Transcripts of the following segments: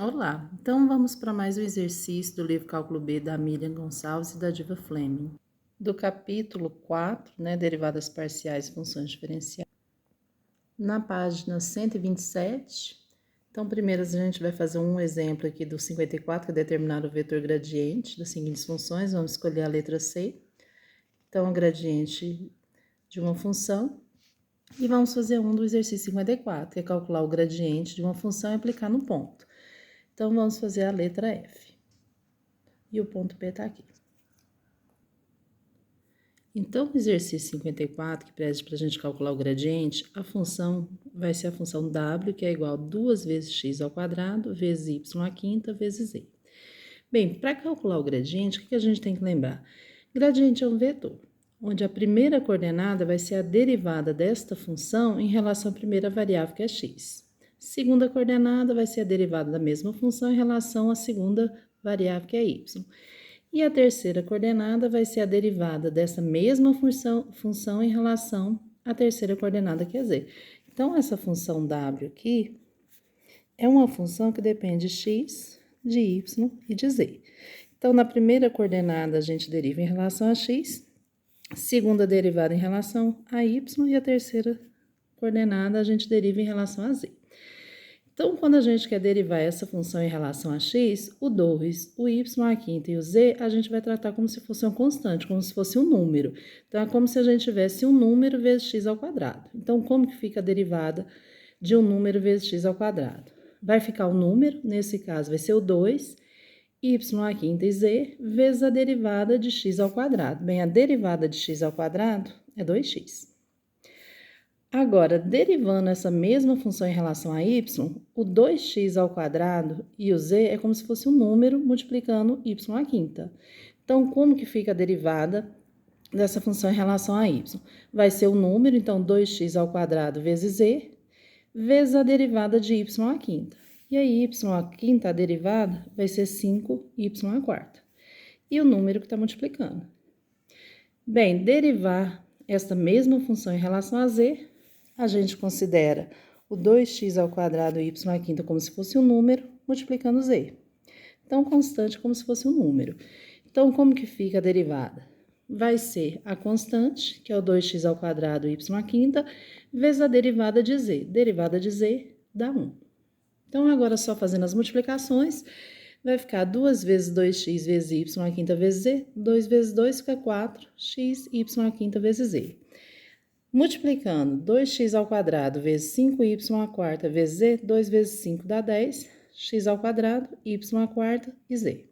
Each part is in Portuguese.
Olá, então vamos para mais um exercício do livro Cálculo B da Miriam Gonçalves e da Diva Fleming. Do capítulo 4, derivadas parciais e funções diferenciais. Na página 127, então primeiro a gente vai fazer um exemplo aqui do 54, que é determinar o vetor gradiente das seguintes funções. Vamos escolher a letra C. Então, o gradiente de uma função. E vamos fazer um do exercício 54, que é calcular o gradiente de uma função e aplicar no ponto. Então, vamos fazer a letra F. E o ponto P está aqui. Então, o exercício 54, que pede para a gente calcular o gradiente, a função vai ser a função W, que é igual a 2 vezes x ao quadrado, vezes y à quinta, vezes z. Bem, para calcular o gradiente, o que a gente tem que lembrar? Gradiente é um vetor, onde a primeira coordenada vai ser a derivada desta função em relação à primeira variável, que é x. Segunda coordenada vai ser a derivada da mesma função em relação à segunda variável, que é y. E a terceira coordenada vai ser a derivada dessa mesma função em relação à terceira coordenada, que é z. Então, essa função w aqui é uma função que depende de x, de y e de z. Então, na primeira coordenada, a gente deriva em relação a x, segunda derivada em relação a y e a terceira coordenada a gente deriva em relação a z. Então, quando a gente quer derivar essa função em relação a x, o 2, o y, a quinta e o z, a gente vai tratar como se fosse uma constante, como se fosse um número. Então, é como se a gente tivesse um número vezes x ao quadrado. Então, como que fica a derivada de um número vezes x ao quadrado? Vai ficar o número, nesse caso vai ser o 2, y à quinta e z, vezes a derivada de x ao quadrado. Bem, a derivada de x ao quadrado é 2x. Agora, derivando essa mesma função em relação a y, o 2x ao quadrado e o z é como se fosse um número multiplicando y à quinta. Então, como que fica a derivada dessa função em relação a y? Vai ser o número, então, 2x ao quadrado vezes z, vezes a derivada de y à quinta. E aí, y à quinta, a derivada, vai ser 5y à quarta. E o número que está multiplicando. Bem, derivar esta mesma função em relação a z, a gente considera o 2x ao quadrado e y à quinta como se fosse um número, multiplicando z. Então, constante como se fosse um número. Então, como que fica a derivada? Vai ser a constante, que é o 2x ao quadrado e y à quinta, vezes a derivada de z. Derivada de z dá 1. Então, agora só fazendo as multiplicações, vai ficar 2 vezes 2x vezes y à quinta vezes z, 2 vezes 2 fica 4x, y à quinta vezes z. Multiplicando 2x ao quadrado vezes 5y à quarta vezes z, 2 vezes 5 dá 10, x ao quadrado, y à quarta e z.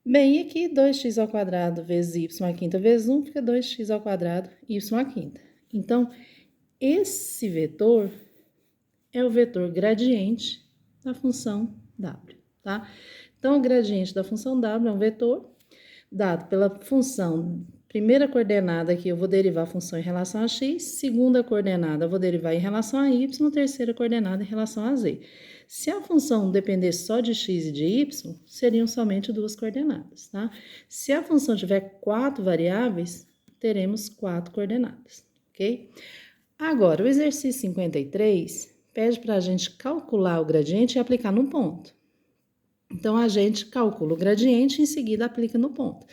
Bem, e aqui 2x ao quadrado vezes y à quinta vezes 1 fica 2x ao quadrado, y à quinta. Então, esse vetor é o vetor gradiente da função w, tá? Então, o gradiente da função w é um vetor dado pela função. Primeira coordenada aqui eu vou derivar a função em relação a x, segunda coordenada eu vou derivar em relação a y, terceira coordenada em relação a z. Se a função depender só de x e de y, seriam somente duas coordenadas, tá? Se a função tiver 4 variáveis, teremos 4 coordenadas, ok? Agora, o exercício 53 pede para a gente calcular o gradiente e aplicar no ponto. Então, a gente calcula o gradiente e em seguida aplica no ponto.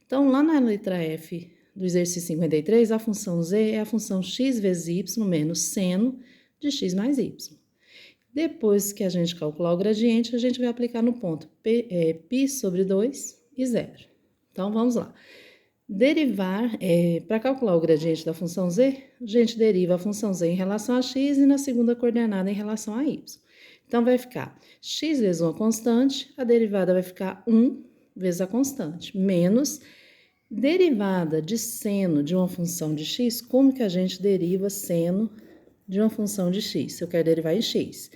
Então, lá na letra F do exercício 53, a função z é a função x vezes y menos seno de x mais y. Depois que a gente calcular o gradiente, a gente vai aplicar no ponto π sobre 2 e 0. Então, vamos lá. Para calcular o gradiente da função z, a gente deriva a função z em relação a x e na segunda coordenada em relação a y. Então, vai ficar x vezes uma constante, a derivada vai ficar 1 vezes a constante, menos derivada de seno de uma função de x. Como que a gente deriva seno de uma função de x? Se eu quero derivar em x.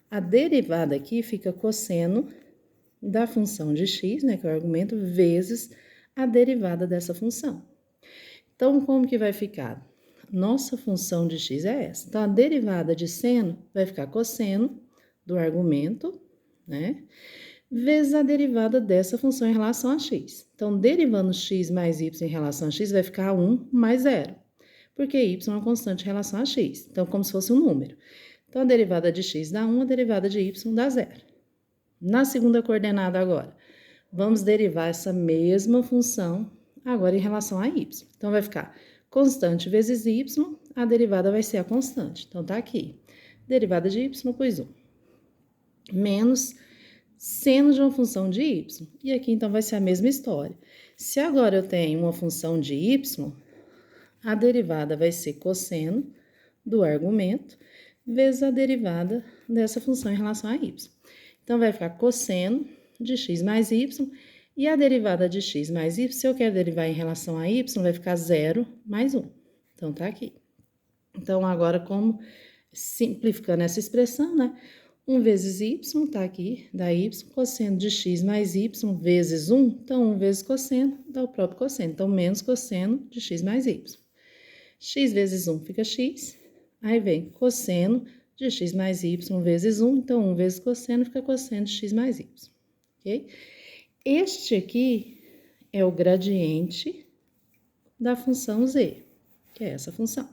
A derivada aqui fica cosseno da função de x, que é o argumento, vezes a derivada dessa função. Então, como que vai ficar? Nossa função de x é essa. Então, a derivada de seno vai ficar cosseno do argumento, vezes a derivada dessa função em relação a x. Então, derivando x mais y em relação a x, vai ficar 1 mais 0, porque y é uma constante em relação a x. Então, como se fosse um número. Então, a derivada de x dá 1, a derivada de y dá 0. Na segunda coordenada agora, vamos derivar essa mesma função agora em relação a y. Então, vai ficar constante vezes y, a derivada vai ser a constante. Então, tá aqui. Derivada de y, pus 1. Menos seno de uma função de y. E aqui, então, vai ser a mesma história. Se agora eu tenho uma função de y, a derivada vai ser cosseno do argumento vezes a derivada dessa função em relação a y. Então, vai ficar cosseno de x mais y, e a derivada de x mais y, se eu quero derivar em relação a y, vai ficar 0 mais 1. Então, tá aqui. Então, agora, como simplificando essa expressão, né? 1 vezes y, tá aqui, dá y, cosseno de x mais y vezes 1, então 1 vezes cosseno, dá o próprio cosseno. Então, menos cosseno de x mais y. X vezes 1 fica x, aí vem cosseno de x mais y vezes 1, então 1 vezes cosseno fica cosseno de x mais y, ok? Este aqui é o gradiente da função z, que é essa função.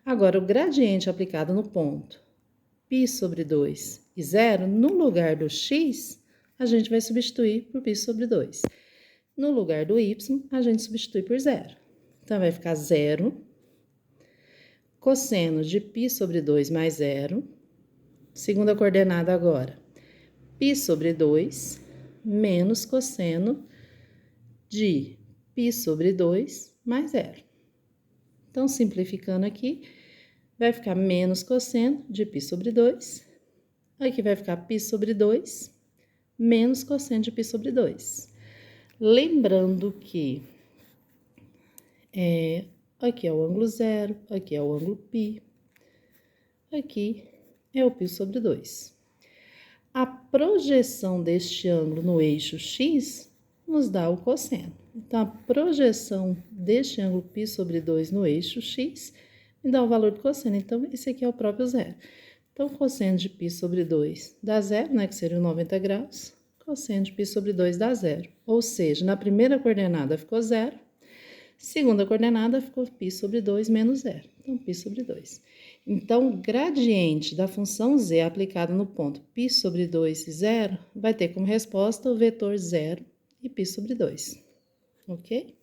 Agora, o gradiente aplicado no ponto π sobre 2 e 0, no lugar do x, a gente vai substituir por π sobre 2. No lugar do y, a gente substitui por 0. Então, vai ficar 0 cosseno de π sobre 2 mais 0, segunda coordenada agora, π sobre 2 menos cosseno de π sobre 2 mais 0. Então, simplificando aqui, vai ficar menos cosseno de π sobre 2, aqui vai ficar π sobre 2 menos cosseno de π sobre 2. Lembrando que aqui é o ângulo 0, aqui é o ângulo π, aqui é o π sobre 2. A projeção deste ângulo no eixo x nos dá o cosseno. Então, a projeção deste ângulo π sobre 2 no eixo x me dá o valor do cosseno. Então, esse aqui é o próprio zero. Então, cosseno de π sobre 2 dá 0, né, que seria 90 graus. Cosseno de π sobre 2 dá 0. Ou seja, na primeira coordenada ficou 0. Segunda coordenada ficou π sobre 2 menos 0. Então, π sobre 2. Então, o gradiente da função z aplicado no ponto π sobre 2 e 0 vai ter como resposta o vetor 0 e π sobre 2. Ok?